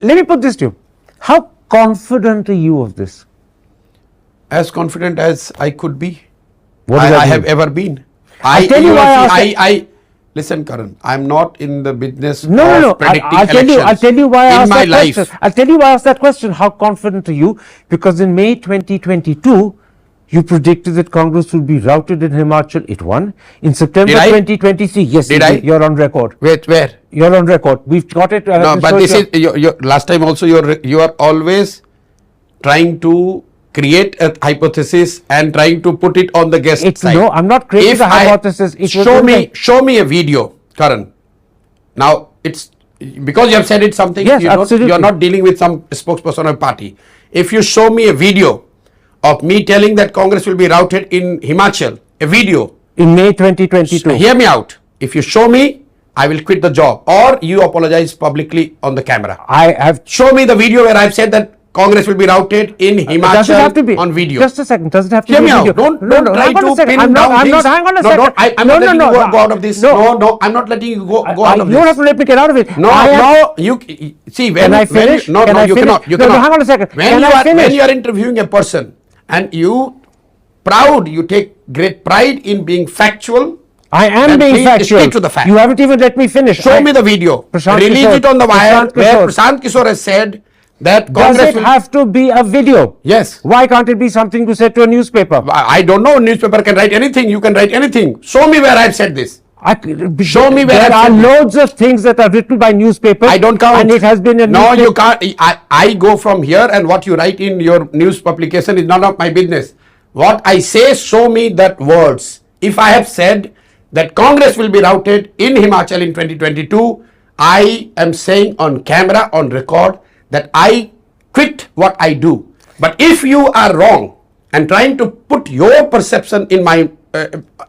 Let me put this to you. How confident are you of this? As confident as I could be. What does that I mean? have ever been. I'll tell you why I listen, Karan, I'm not in the business No. of predicting I'll tell you why I in asked my that life. question. I'll tell you why I asked that question. How confident are you? Because in May 2022, you predicted that Congress would be routed in Himachal. It won. In September Did I? 2023, yes, Did you I? did. You're on record. Wait, where? You're on record. We've got it. No, but this is your last time also. You are always trying to create a hypothesis and trying to put it on the guest side. No, I'm not creating the hypothesis. Show me a video, Karan. Now it's because you have said it something. Yes, absolutely. You're not dealing with some spokesperson of a party. If you show me a video of me telling that Congress will be routed in Himachal, a video in May 2022. Hear me out. If you show me, I will quit the job, or you apologize publicly on the camera. I have. Show me the video where I've said that Congress will be routed in Himachal. Does it have to be on video? Just a second. Does it have to Hear be me out. video? Don't try to pin I'm down not. things. Hang on a second. No, I'm not letting you go out of this. No, I'm not letting you go out of You don't have this. to let me get out of it. No, you see when Can I finish? No, Can I you finish? cannot. You No, cannot. hang on a second. When Can I finish? when you are interviewing a person and you take great pride in being factual. I am then being please factual. stick to the fact. You haven't even let me finish. Show me the video. Prashant Release Kishore. it on the wire Prashant where Kishore. Prashant Kishore has said that Does Congress it will. have to be a video? Yes. Why can't it be something you said to a newspaper? I don't know. Newspaper can write anything. You can write anything. Show me where I've said this. Show me where there I've are said this. loads of things that are written by newspapers. I don't count. And it has been a No, newspaper. you can't. I go from here, and what you write in your news publication is none of my business. What I say, show me that words. If I have said that Congress will be routed in Himachal in 2022, I am saying on camera, on record, that I quit what I do. But if you are wrong and trying to put your perception in my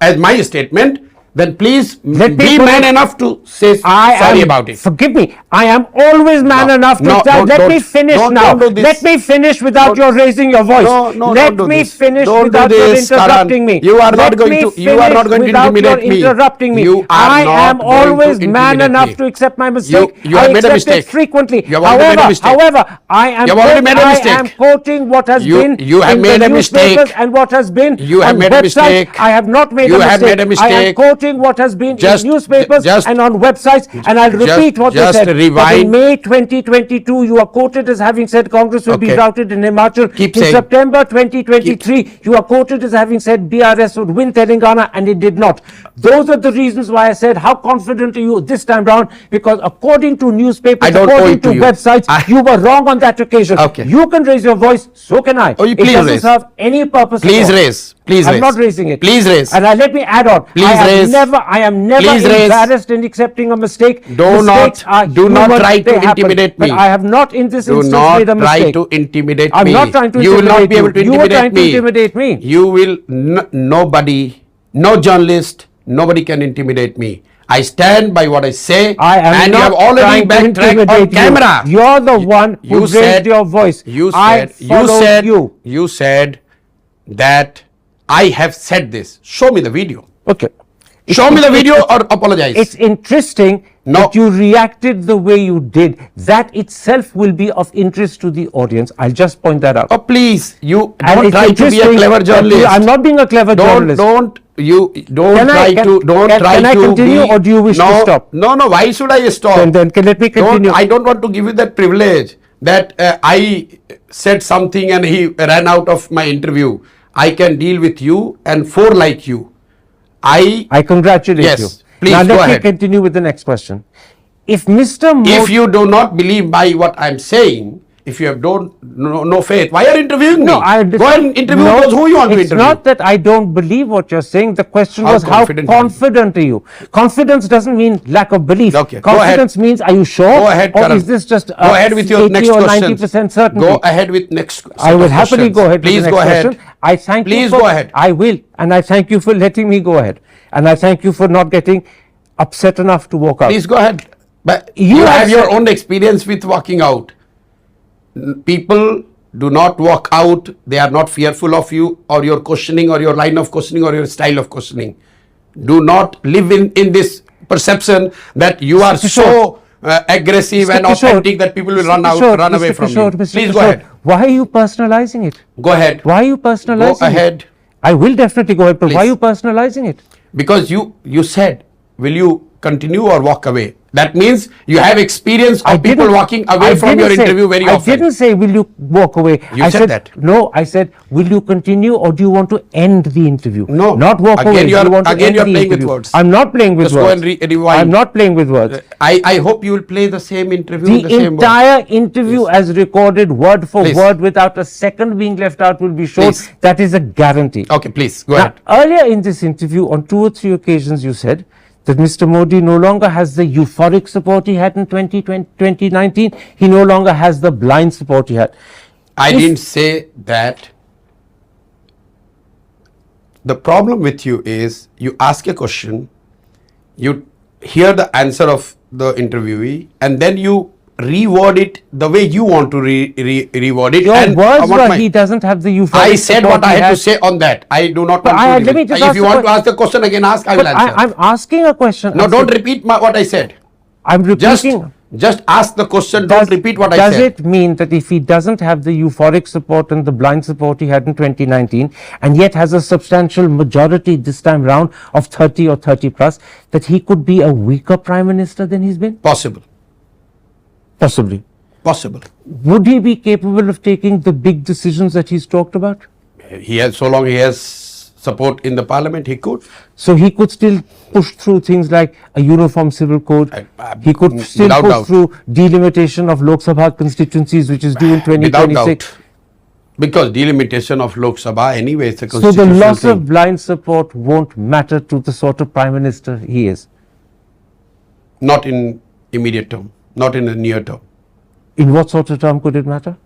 as my statement, then please be man enough to say sorry about it. Forgive me. I am always man enough to tell. Let me finish now. Let me finish without your raising your voice. Let me finish without your interrupting me. You are not going to. You are not going to intimidate me. Interrupting me. You I are am not going always to man intimidate enough me. to accept my mistake. You have made a mistake. Frequently. You have already made a mistake. However, I am. You have already made a mistake. I am quoting what has been. You have made a mistake. And what has been. You have made a mistake. I have not made a mistake. You have made a mistake. I am quoting what has been in newspapers and on websites, and I'll repeat what they said. But in May 2022, you are quoted as having said Congress will be routed in Himachal. In September 2023, you are quoted as having said BRS would win Telangana, and it did not. Those are the reasons why I said, how confident are you this time round? Because according to newspapers, according to websites, you were wrong on that occasion. You can raise your voice, so can I. It doesn't serve any purpose. Please raise. Please I'm raise. not raising it. Please raise. And let me add on. Please raise. I am never embarrassed in accepting a mistake. Do not try to intimidate me. But I have not in this instance made a mistake. Do not try to intimidate me. I'm not trying to you will not be able to you are trying intimidate to me. intimidate me. You will nobody, no journalist, nobody can intimidate me. I stand by what I say, and you have already backtracked on camera. You're the one who raised your voice. You said that I have said this. Show me the video. Okay. Show me the video or apologize. It's interesting that you reacted the way you did. That itself will be of interest to the audience. I'll just point that out. Oh, please, you don't try to be a clever journalist. I'm not being a clever journalist. Don't try to. Can I continue, or do you wish to stop? No. Why should I stop? Then let me continue. I don't want to give you that privilege that I said something and he ran out of my interview. I can deal with you and four like you. I congratulate you. Please now go let ahead. me continue with the next question. If Mr. Modi, if you do not believe by what I'm saying, if you have no faith, why are you interviewing me? Go and interview those who you want to interview. It's not that I don't believe what you're saying. The question was how confident are you? Confidence doesn't mean lack of belief. Okay, confidence means are you sure? Go ahead, or Karan. is this just go ahead with your 80 next or question. 90% certainty? Go ahead with next. I will happily go ahead. Please with the go next ahead. Question. I thank you. Please go ahead. I will, and I thank you for letting me go ahead, and I thank you for not getting upset enough to walk out. Please go ahead. But you have your own experience with walking out. People do not walk out. They are not fearful of you or your questioning or your line of questioning or your style of questioning. Do not live in this perception that you are so aggressive Mr. and Kishore, authentic that people will run away Mr. from Kishore, you. Mr. Please Kishore, go ahead. Why are you personalizing it? Go ahead. Why are you personalizing Go ahead. it? I will definitely go ahead, but why are Please. you personalizing it? Because you said, will you continue or walk away? That means you have experience of people walking away from your interview very often. I didn't say, will you walk away? You I said that. No, I said, will you continue or do you want to end the interview? No. Not walk Again away. you are- do you want to again end you are the playing with interview? words. I'm not playing with Just words. go and rewind. I'm not playing with words. I hope you will play the same interview in The the same entire interview as recorded word for Please. word without a second being left out will be shown. Please. That is a guarantee. Okay, please go Now, ahead. earlier in this interview, on 2 or 3 occasions, you said that Mr. Modi no longer has the euphoric support he had in 2019. He no longer has the blind support he had. I If- didn't say that. The problem with you is you ask a question, you hear the answer of the interviewee, and then you reword it the way you want to reword it. Your and words what were my- he doesn't have the euphoric I said support what I he had to has. say on that. I do not But want to. let me just if ask you the want to que- ask the question again, ask. I will But answer. I'm asking a question. No, don't repeat what I said. I'm Just, repeating. just ask the question. Don't repeat what I Does said. it mean that if he doesn't have the euphoric support and the blind support he had in 2019 and yet has a substantial majority this time round of 30 or 30 plus, that he could be a weaker prime minister than he's been? Possible. Possibly. Possible. Would he be capable of taking the big decisions that he's talked about? He has, so long he has support in the parliament, he could. So he could still push through things like a uniform civil code. He could still without push doubt. through delimitation of Lok Sabha constituencies, which is due in Without 2026. doubt. Because delimitation of Lok Sabha anyway is a So the constitutional loss thing. of blind support won't matter to the sort of prime minister he is. Not in immediate term, not in the near term. In what sort of term could it matter?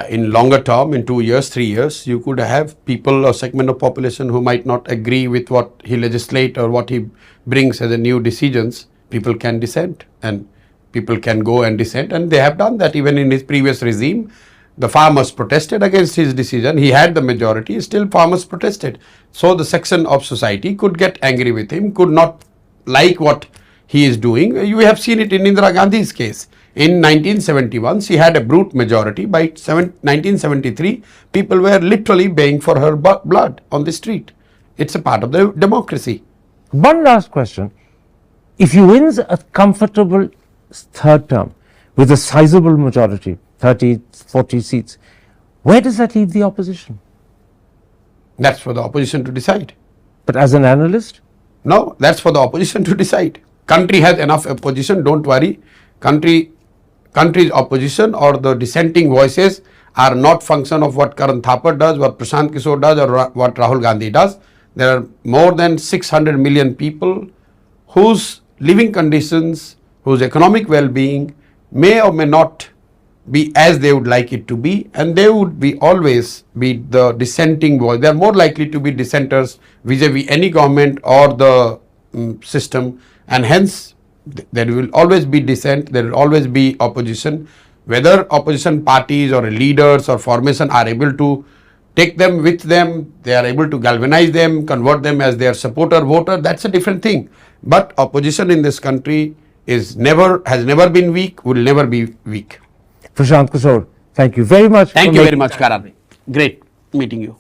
In longer term, in 2 years, 3 years, you could have people or segment of population who might not agree with what he legislate or what he brings as a new decisions. People can dissent and people can go and dissent, and they have done that even in his previous regime. The farmers protested against his decision. He had the majority, still farmers protested. So the section of society could get angry with him, could not like what he is doing. You have seen it in Indira Gandhi's case. In 1971, she had a brute majority. By 1973, people were literally baying for her blood on the street. It's a part of the democracy. One last question. If he wins a comfortable third term with a sizable majority, 30, 40 seats, where does that leave the opposition? That's for the opposition to decide. But as an analyst? No, that's for the opposition to decide. Country has enough opposition, don't worry. Country's opposition or the dissenting voices are not function of what Karan Thapar does, what Prashant Kishore does, or what Rahul Gandhi does. There are more than 600 million people whose living conditions, whose economic well-being may or may not be as they would like it to be, and they would be always be the dissenting voice. They are more likely to be dissenters vis-a-vis any government or the system, and hence there will always be dissent, there will always be opposition. Whether opposition parties or leaders or formation are able to take them with them, they are able to galvanize them, convert them as their supporter, voter, that's a different thing. But opposition in this country has never been weak, will never be weak. Prashant Kishore, thank you very much. Thank you very much, Karan. Great meeting you.